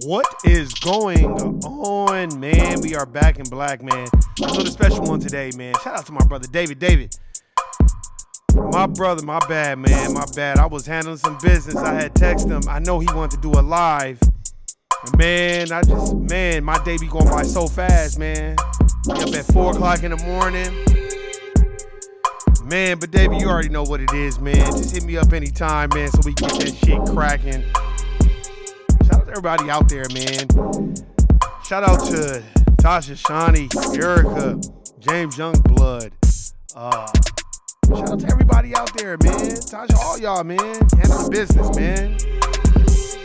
What is going on, man? We are back in black, man. I'm doing a special one today, man. Shout out to my brother, David. My brother, my bad, man. My bad. I was handling some business. I had texted him. I know he wanted to do a live. And man, my day be going by so fast, man. Be up at 4 o'clock in the morning. Man, but David, you already know what it is, man. Just hit me up anytime, man, so we can get that shit cracking. Shout out to everybody out there, man. Shout out to Tasha, Shawnee, Erica, James Youngblood. Shout out to everybody out there, man. Tasha, all y'all, man. Handling business, man.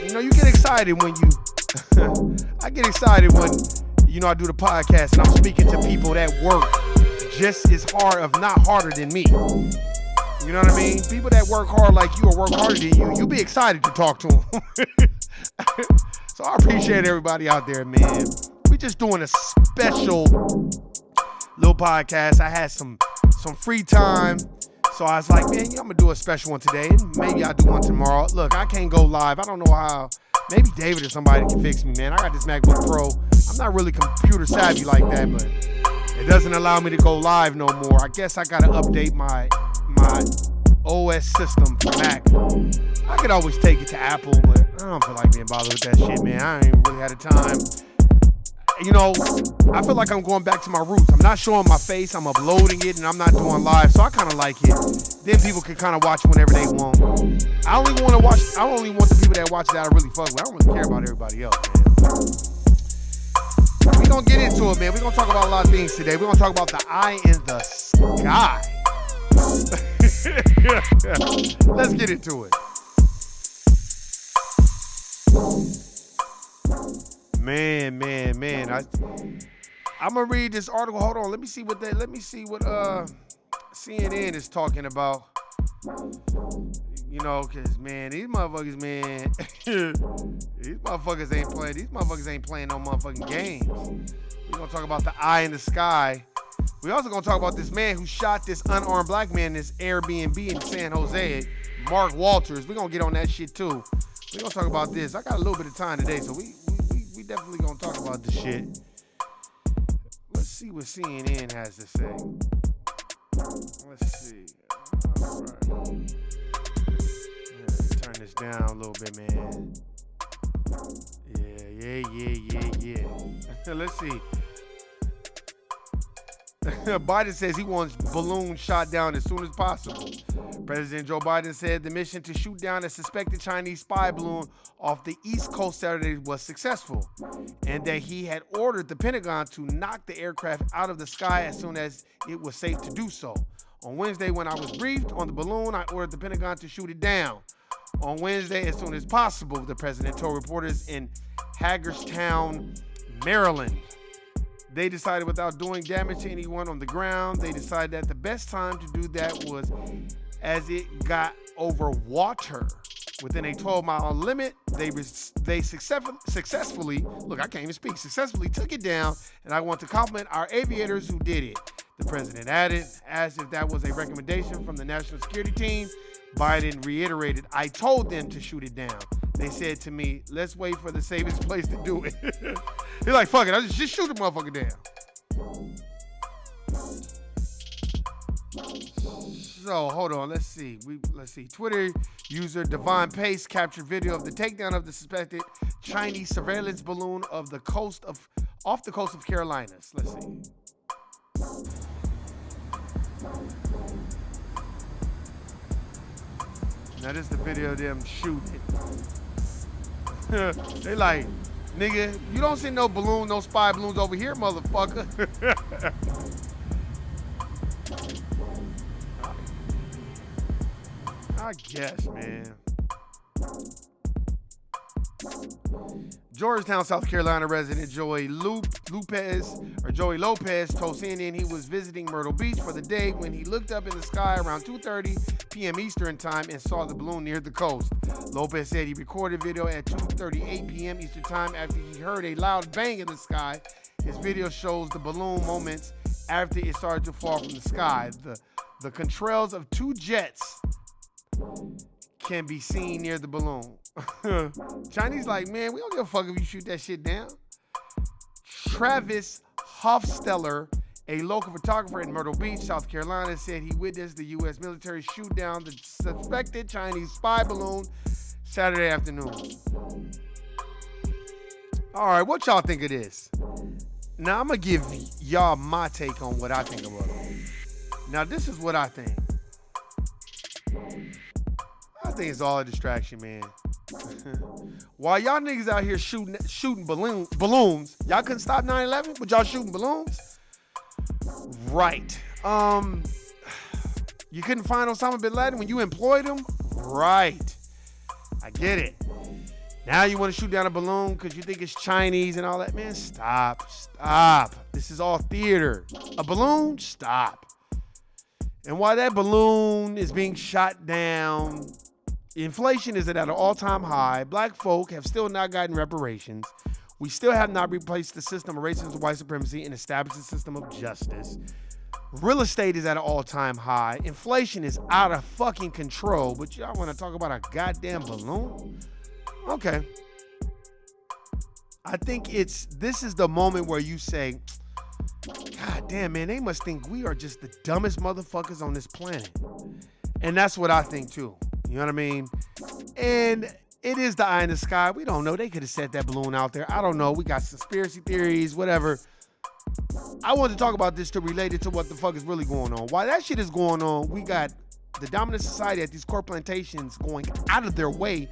You know, you get excited when you... I get excited when, you know, I do the podcast and I'm speaking to people that work just as hard, if not harder than me. You know what I mean? People that work hard like you or work harder than you, you'll be excited to talk to them. So I appreciate everybody out there, man. We just doing a special little podcast. I had some free time, so I was like, man, I'm gonna do a special one today. Maybe I'll do one tomorrow. Look, I can't go live. I don't know how. Maybe David or somebody can fix me, man. I got this MacBook Pro. I'm not really computer savvy like that, but it doesn't allow me to go live no more. I guess I gotta update my OS system for Mac. I could always take it to Apple, but I don't feel like being bothered with that shit, man. I ain't really had the time. You know, I feel like I'm going back to my roots. I'm not showing my face. I'm uploading it, and I'm not doing live, so I kind of like it. Then people can kind of watch whenever they want. I only want the people that watch that I really fuck with. I don't really care about everybody else, man. We're going to get into it, man. We're going to talk about a lot of things today. We're going to talk about the eye in the sky. Let's get into it. Man. I'm gonna read this article. Hold on. Let me see what CNN is talking about. You know, cause man, these motherfuckers ain't playing no motherfucking games. We're gonna talk about the eye in the sky. We also gonna talk about this man who shot this unarmed black man in this Airbnb in San Jose, Mark Walters. We're gonna get on that shit too. We're gonna talk about this. I got a little bit of time today, so we definitely gonna talk about this shit. Let's see what CNN has to say. Let's see. All right. Turn this down a little bit, man. Yeah. Let's see. Biden says he wants balloons shot down as soon as possible. President Joe Biden said the mission to shoot down a suspected Chinese spy balloon off the East Coast Saturday was successful, and that he had ordered the Pentagon to knock the aircraft out of the sky as soon as it was safe to do so. On Wednesday, when I was briefed on the balloon, I ordered the Pentagon to shoot it down. On Wednesday, as soon as possible, the president told reporters in Hagerstown, Maryland. They decided without doing damage to anyone on the ground, they decided that the best time to do that was as it got over water. Within a 12-mile limit, they successfully, look, I can't even speak, successfully took it down, and I want to compliment our aviators who did it. The president added, as if that was a recommendation from the national security team. Biden reiterated, I told them to shoot it down. They said to me, let's wait for the safest place to do it. He's like, fuck it, I just shoot the motherfucker down. So, hold on, let's see. Twitter user Divine Pace captured video of the takedown of the suspected Chinese surveillance balloon off the coast of Carolinas. Let's see. Now this is the video of them shooting it. They like, nigga, you don't send no balloon, no spy balloons over here, motherfucker. I guess, man. Georgetown, South Carolina resident Joey Lopez told CNN he was visiting Myrtle Beach for the day when he looked up in the sky around 2:30 p.m. Eastern time and saw the balloon near the coast. Lopez said he recorded video at 2:38 p.m. Eastern time after he heard a loud bang in the sky. His video shows the balloon moments after it started to fall from the sky. The contrails of two jets can be seen near the balloon. Chinese like, man, we don't give a fuck if you shoot that shit down. Travis Hofsteller, a local photographer in Myrtle Beach, South Carolina, said he witnessed the U.S. military shoot down the suspected Chinese spy balloon Saturday afternoon. All right, what y'all think of this? Now, I'm going to give y'all my take on what I think about it. Now, this is what I think. I think it's all a distraction, man. While y'all niggas out here shooting balloons, y'all couldn't stop 9/11, but y'all shooting balloons? Right. You couldn't find Osama bin Laden when you employed him? Right. I get it. Now you want to shoot down a balloon because you think it's Chinese and all that? Man, stop. This is all theater. A balloon? Stop. And while that balloon is being shot down, inflation is at an all-time high. Black folk have still not gotten reparations. We still have not replaced the system of racism and white supremacy and established a system of justice. Real estate is at an all-time high. Inflation is out of fucking control. But y'all want to talk about a goddamn balloon? Okay. I think this is the moment where you say, God damn, man, they must think we are just the dumbest motherfuckers on this planet. And that's what I think too. You know what I mean? And it is the eye in the sky. We don't know. They could have set that balloon out there. I don't know. We got conspiracy theories, whatever. I want to talk about this to relate it to what the fuck is really going on. While that shit is going on, we got the dominant society at these core plantations going out of their way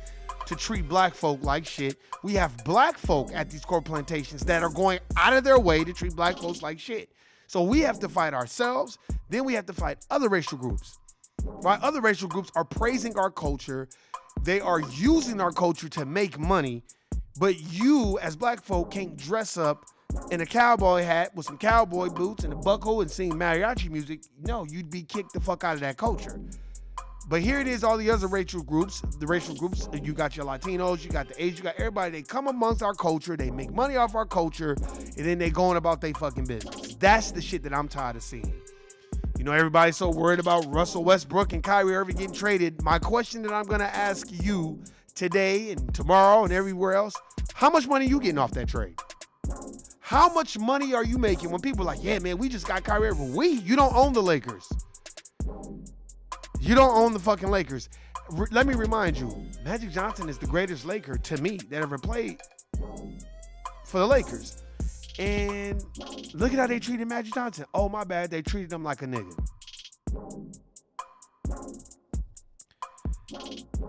to treat black folk like shit. We have black folk at these core plantations that are going out of their way to treat black folks like shit. So we have to fight ourselves. Then we have to fight other racial groups. Right? Other racial groups are praising our culture. They are using our culture to make money. But you, as black folk, can't dress up in a cowboy hat with some cowboy boots and a buckle and sing mariachi music. No, you'd be kicked the fuck out of that culture. But here it is, all the other racial groups, you got your Latinos, you got the Asians, you got everybody. They come amongst our culture, they make money off our culture, and then they going about their fucking business. That's the shit that I'm tired of seeing. You know, everybody's so worried about Russell Westbrook and Kyrie Irving getting traded. My question that I'm going to ask you today and tomorrow and everywhere else, how much money are you getting off that trade? How much money are you making when people are like, yeah, man, we just got Kyrie Irving. You don't own the Lakers. You don't own the fucking Lakers. Let me remind you, Magic Johnson is the greatest Laker to me that ever played for the Lakers. And look at how they treated Magic Johnson. Oh, my bad. They treated him like a nigga.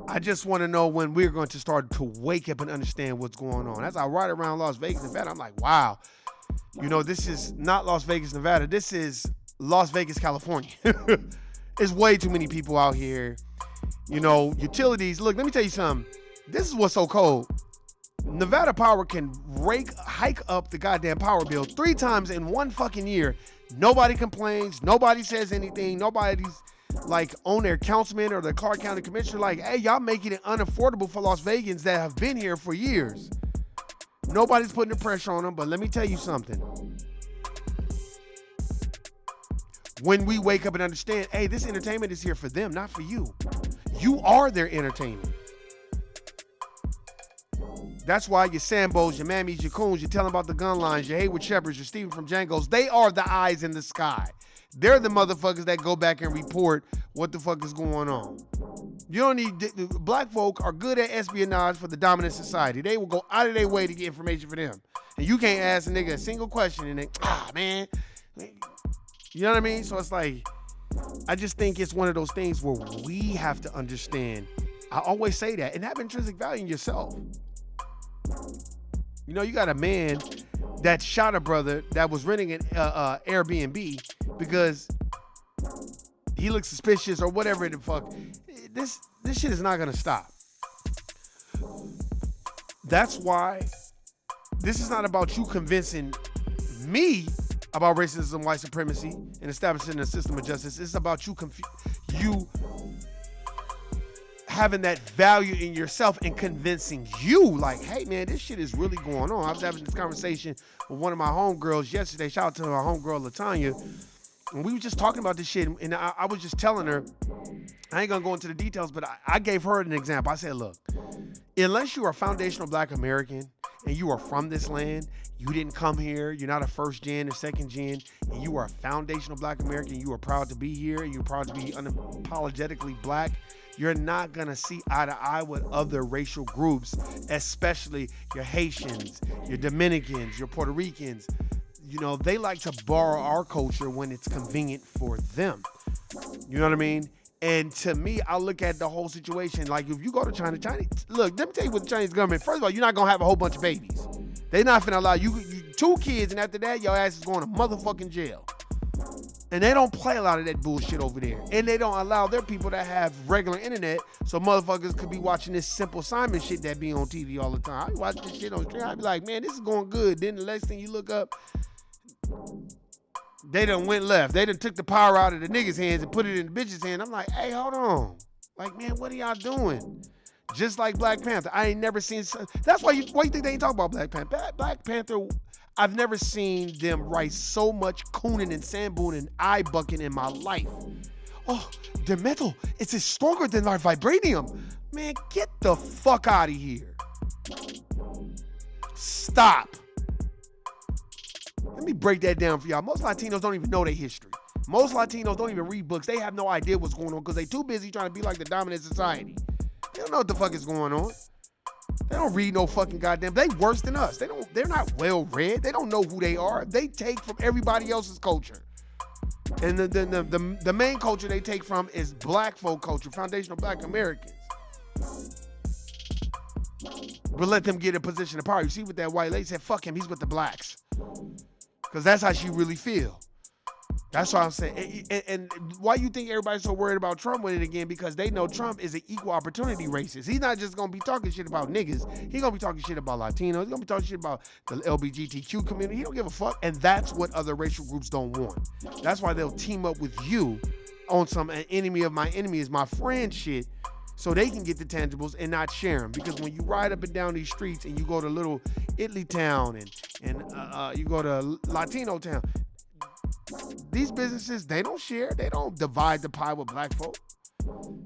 I just want to know when we're going to start to wake up and understand what's going on. As I ride around Las Vegas, Nevada, I'm like, wow. You know, this is not Las Vegas, Nevada. This is Las Vegas, California. There's way too many people out here. You know, utilities. Look, let me tell you something. This is what's so cold. Nevada Power can hike up the goddamn power bill 3 times in one fucking year. Nobody complains. Nobody says anything. Nobody's like on their councilman or the Clark County commissioner like, hey, y'all making it unaffordable for Las Vegans that have been here for years. Nobody's putting the pressure on them. But let me tell you something. When we wake up and understand, hey, this entertainment is here for them, not for you. You are their entertainment. That's why your Sambos, your Mammies, your Coons, you're telling about the gun lines, your Hayward Shepherds, your Stephen from Django's, they are the eyes in the sky. They're the motherfuckers that go back and report what the fuck is going on. You don't need, black folk are good at espionage for the dominant society. They will go out of their way to get information for them. And you can't ask a nigga a single question and they, man. You know what I mean? So it's like, I just think it's one of those things where we have to understand I always say that. And have intrinsic value in yourself. You know, you got a man that shot a brother that was renting an Airbnb because he looks suspicious or whatever the fuck. This shit is not gonna stop. That's why this is not about you convincing me about racism, white supremacy, and establishing a system of justice. It's about you having that value in yourself and convincing you, like, hey man, this shit is really going on. I was having this conversation with one of my homegirls yesterday. Shout out to my homegirl Latanya. And we were just talking about this shit, and I was just telling her, I ain't gonna go into the details, but I gave her an example. I said, look, unless you are a foundational Black American and you are from this land, you didn't come here, you're not a first gen or second gen, and you are a foundational Black American, you are proud to be here, and you're proud to be unapologetically Black, you're not gonna see eye to eye with other racial groups, especially your Haitians, your Dominicans, your Puerto Ricans. You know, they like to borrow our culture when it's convenient for them. You know what I mean? And to me, I look at the whole situation, like if you go to China, look, let me tell you what the Chinese government, first of all, you're not gonna have a whole bunch of babies. They're not finna allow you 2 kids, and after that, your ass is going to motherfucking jail. And they don't play a lot of that bullshit over there. And they don't allow their people to have regular internet so motherfuckers could be watching this Simple Simon shit that be on TV all the time. I watch this shit on stream. I be like, man, this is going good. Then the next thing you look up, they done went left. They done took the power out of the niggas' hands and put it in the bitches' hand. I'm like, hey, hold on. Like, man, what are y'all doing? Just like Black Panther. I ain't never seen... That's why you think they ain't talking about Black Panther. Black Panther... I've never seen them write so much cooning and sandboon and eye bucking in my life. Oh, their metal, it's stronger than our vibranium. Man, get the fuck out of here. Stop. Let me break that down for y'all. Most Latinos don't even know their history. Most Latinos don't even read books. They have no idea what's going on because they too busy trying to be like the dominant society. They don't know what the fuck is going on. They don't read no fucking goddamn. They worse than us. They're not well read. They don't know who they are. They take from everybody else's culture. And the main culture they take from is Black folk culture, foundational Black Americans. But let them get a position of power. You see what that white lady said, fuck him, he's with the blacks. Because that's how she really feel. That's what I'm saying. And why you think everybody's so worried about Trump winning again? Because they know Trump is an equal opportunity racist. He's not just going to be talking shit about niggas. He's going to be talking shit about Latinos. He's going to be talking shit about the LGBTQ community. He don't give a fuck. And that's what other racial groups don't want. That's why they'll team up with you on some an enemy of my enemy is my friend shit so they can get the tangibles and not share them. Because when you ride up and down these streets and you go to little Italy town and you go to Latino town, these businesses, they don't share. They don't divide the pie with Black folk.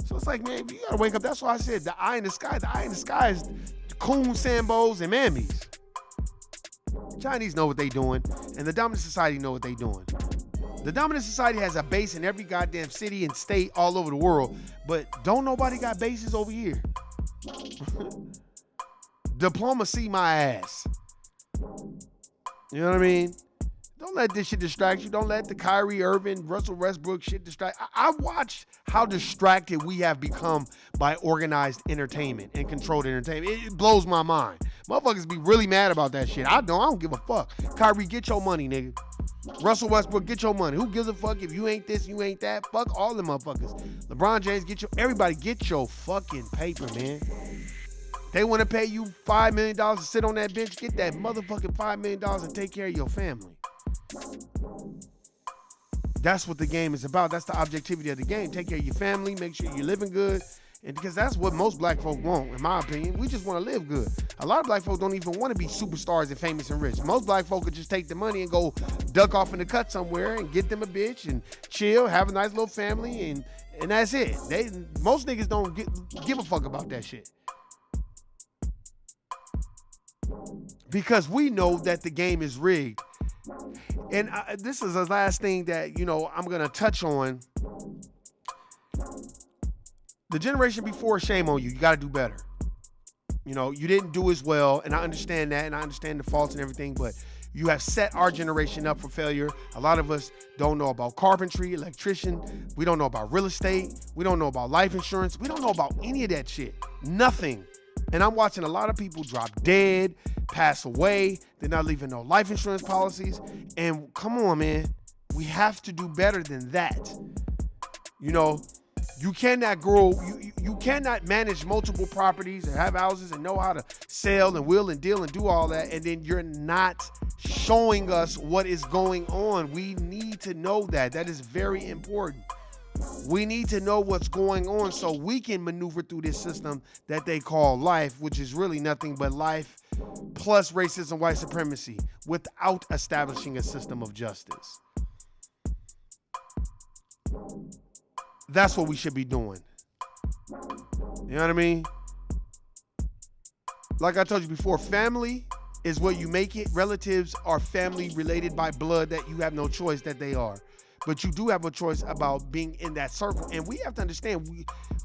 So it's like, man, you gotta wake up. That's why I said the eye in the sky. The eye in the sky is coon, sambos, and mammies. Chinese know what they doing, and the dominant society know what they doing. The dominant society has a base in every goddamn city and state all over the world, but don't nobody got bases over here. Diplomacy my ass. You know what I mean? Don't let this shit distract you. Don't let the Kyrie Irving, Russell Westbrook shit distract. I watched how distracted we have become by organized entertainment and controlled entertainment. It blows my mind. Motherfuckers be really mad about that shit. I don't give a fuck. Kyrie, get your money, nigga. Russell Westbrook, get your money. Who gives a fuck if you ain't this, you ain't that? Fuck all them motherfuckers. LeBron James, everybody get your fucking paper, man. They want to pay you $5 million to sit on that bench. Get that motherfucking $5 million and take care of your family. That's what the game is about. That's the objectivity of the game. Take care of your family, make sure you're living good. And because that's what most Black folk want, in my opinion. We just want to live good. A lot of Black folk don't even want to be superstars and famous and rich. Most Black folk could just take the money and go duck off in the cut somewhere and get them a bitch and chill, have a nice little family, and that's it. Most niggas don't give a fuck about that shit. Because we know that the game is rigged. And this is the last thing that, I'm going to touch on. The generation before, shame on you. You got to do better. You know, you didn't do as well, and I understand that, and I understand the faults and everything, but you have set our generation up for failure. A lot of us don't know about carpentry, electrician. We don't know about real estate. We don't know about life insurance. We don't know about any of that shit. Nothing. And I'm watching a lot of people drop dead, pass away. They're not leaving no life insurance policies. And come on, man. We have to do better than that. You know, you cannot grow, you cannot manage multiple properties and have houses and know how to sell and will and deal and do all that, and then you're not showing us what is going on. We need to know that. That is very important. We need to know what's going on so we can maneuver through this system that they call life, which is really nothing but life plus racism, white supremacy, without establishing a system of justice. That's what we should be doing. You know what I mean? Like I told you before, family is what you make it. Relatives are family related by blood that you have no choice that they are. But you do have a choice about being in that circle. And we have to understand,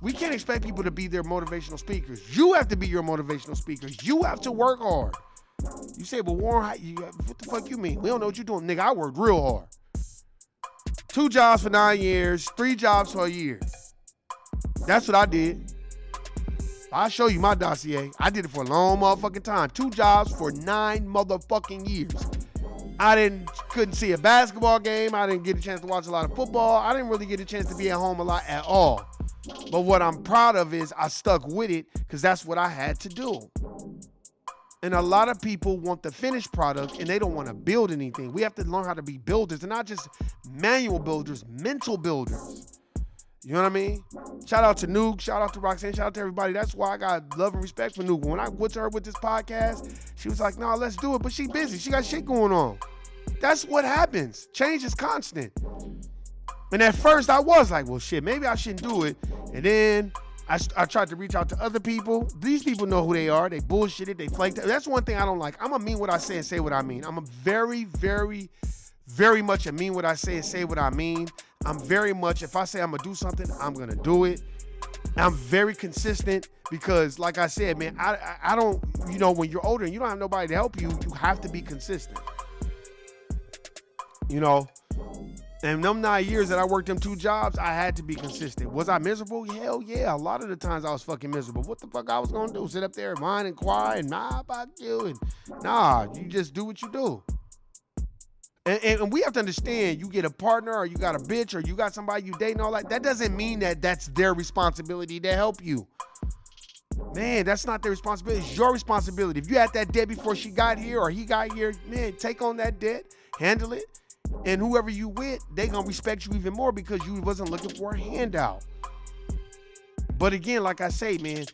we can't expect people to be their motivational speakers. You have to be your motivational speakers. You have to work hard. You say, well, Warren, what the fuck you mean? We don't know what you're doing. Nigga, I worked real hard. 2 jobs for 9 years, 3 jobs for a year. That's what I did. I'll show you my dossier. I did it for a long motherfucking time. 2 jobs for 9 motherfucking years. I couldn't see a basketball game. I didn't get a chance to watch a lot of football. I didn't really get a chance to be at home a lot at all. But what I'm proud of is I stuck with it because that's what I had to do. And a lot of people want the finished product and they don't want to build anything. We have to learn how to be builders and not just manual builders, mental builders. You know what I mean? Shout out to Nuke, shout out to Roxanne, shout out to everybody. That's why I got love and respect for Nuke. When I went to her with this podcast, she was like, no, let's do it. But she busy. She got shit going on. That's what happens. Change is constant. And at first I was like, well, shit, maybe I shouldn't do it. And then I tried to reach out to other people. These people know who they are. They bullshitted. They flaked. That's one thing I don't like. I'm going to mean what I say and say what I mean. I'm a very, very, very much a mean what I say and say what I mean. I'm very much, if I say I'm going to do something, I'm going to do it. I'm very consistent because, like I said, man, I don't, you know, when you're older and you don't have nobody to help you, you have to be consistent. You know? And them 9 years that I worked them 2 jobs, I had to be consistent. Was I miserable? Hell yeah. A lot of the times I was fucking miserable. What the fuck I was gonna do? Sit up there and whine and cry and nah about you and nah, you just do what you do. And we have to understand, you get a partner or you got a bitch or you got somebody you dating, all that. That doesn't mean that that's their responsibility to help you. Man, that's not their responsibility. It's your responsibility. If you had that debt before she got here or he got here, man, take on that debt, handle it. And whoever you with, they gonna respect you even more because you wasn't looking for a handout. But again, like I say, man,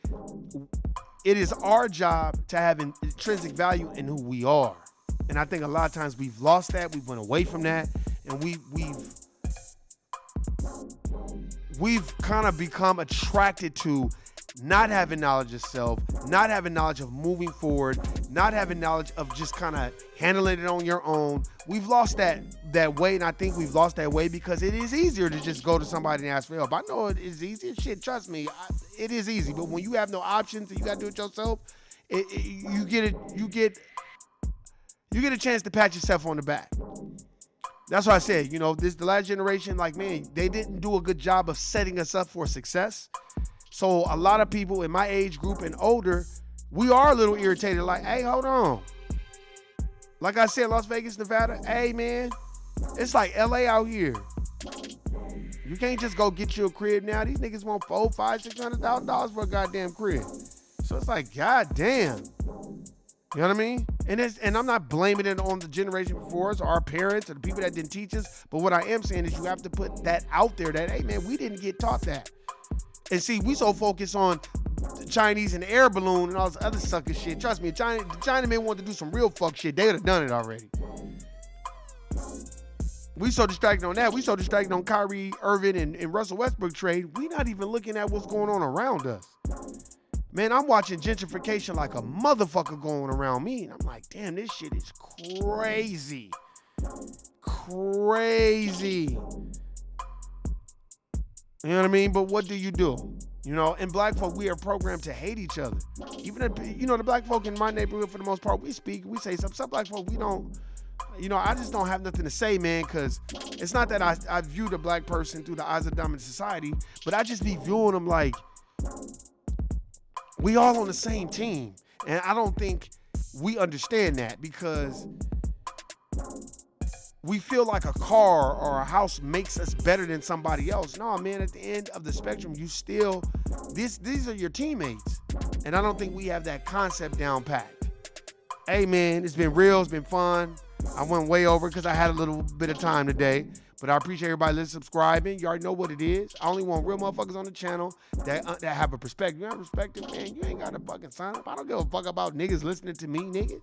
it is our job to have an intrinsic value in who we are. And I think a lot of times we've lost that, we've went away from that, and we've kind of become attracted to not having knowledge of self, not having knowledge of moving forward, not having knowledge of just kind of handling it on your own. We've lost that way, and I think we've lost that way because it is easier to just go to somebody and ask for help. I know it is easy. Shit, trust me, it is easy. But when you have no options and you got to do it yourself, you get a chance to pat yourself on the back. That's why I said, you know, the last generation, like, man, they didn't do a good job of setting us up for success. So a lot of people in my age group and older, we are a little irritated. Like, hey, hold on. Like I said, Las Vegas, Nevada, hey, man, it's like LA out here. You can't just go get you a crib now. These niggas want $400,000, $500,000, $600,000 for a goddamn crib. So it's like, goddamn. You know what I mean? And I'm not blaming it on the generation before us or our parents or the people that didn't teach us. But what I am saying is you have to put that out there that, hey, man, we didn't get taught that. And see, we so focused on the Chinese and the air balloon and all this other sucker shit. Trust me, the Chinamen wanted to do some real fuck shit. They would have done it already. We so distracted on that. We so distracted on Kyrie Irving and Russell Westbrook trade. We not even looking at what's going on around us. Man, I'm watching gentrification like a motherfucker going around me. And I'm like, damn, this shit is crazy. Crazy. You know what I mean? But what do? You know, and black folk, we are programmed to hate each other. Even if, the black folk in my neighborhood, for the most part, we say something. Some black folk, we don't, I just don't have nothing to say, man, because it's not that I view the black person through the eyes of dominant society, but I just be viewing them like we all on the same team. And I don't think we understand that, because we feel like a car or a house makes us better than somebody else. No, man, at the end of the spectrum, these are your teammates. And I don't think we have that concept down packed. Hey, man, it's been real. It's been fun. I went way over because I had a little bit of time today. But I appreciate everybody listening, subscribing. You already know what it is. I only want real motherfuckers on the channel that have a perspective. You have a perspective, man, you ain't got to fucking sign up. I don't give a fuck about niggas listening to me, nigga.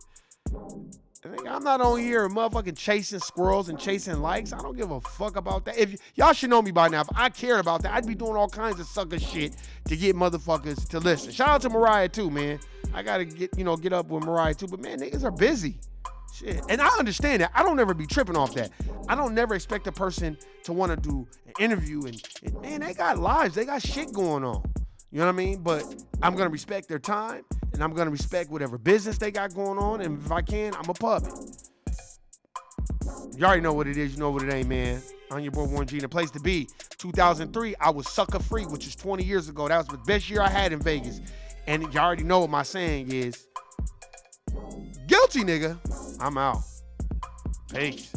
I'm not on here motherfucking chasing squirrels and chasing likes. I don't give a fuck about that. If y'all should know me by now. If I cared about that, I'd be doing all kinds of sucker shit to get motherfuckers to listen. Shout out to Mariah too, man. I gotta get up with Mariah too. But man, niggas are busy. Shit. And I understand that. I don't ever be tripping off that. I don't never expect a person to want to do an interview and man, they got lives. They got shit going on. You know what I mean? But I'm going to respect their time, and I'm going to respect whatever business they got going on. And if I can, I'm a puppet. You already know what it is. You know what it ain't, man. I'm your boy Warren G. The place to be. 2003, I was sucker free, which is 20 years ago. That was the best year I had in Vegas. And you already know what my saying is. Guilty, nigga. I'm out. Peace.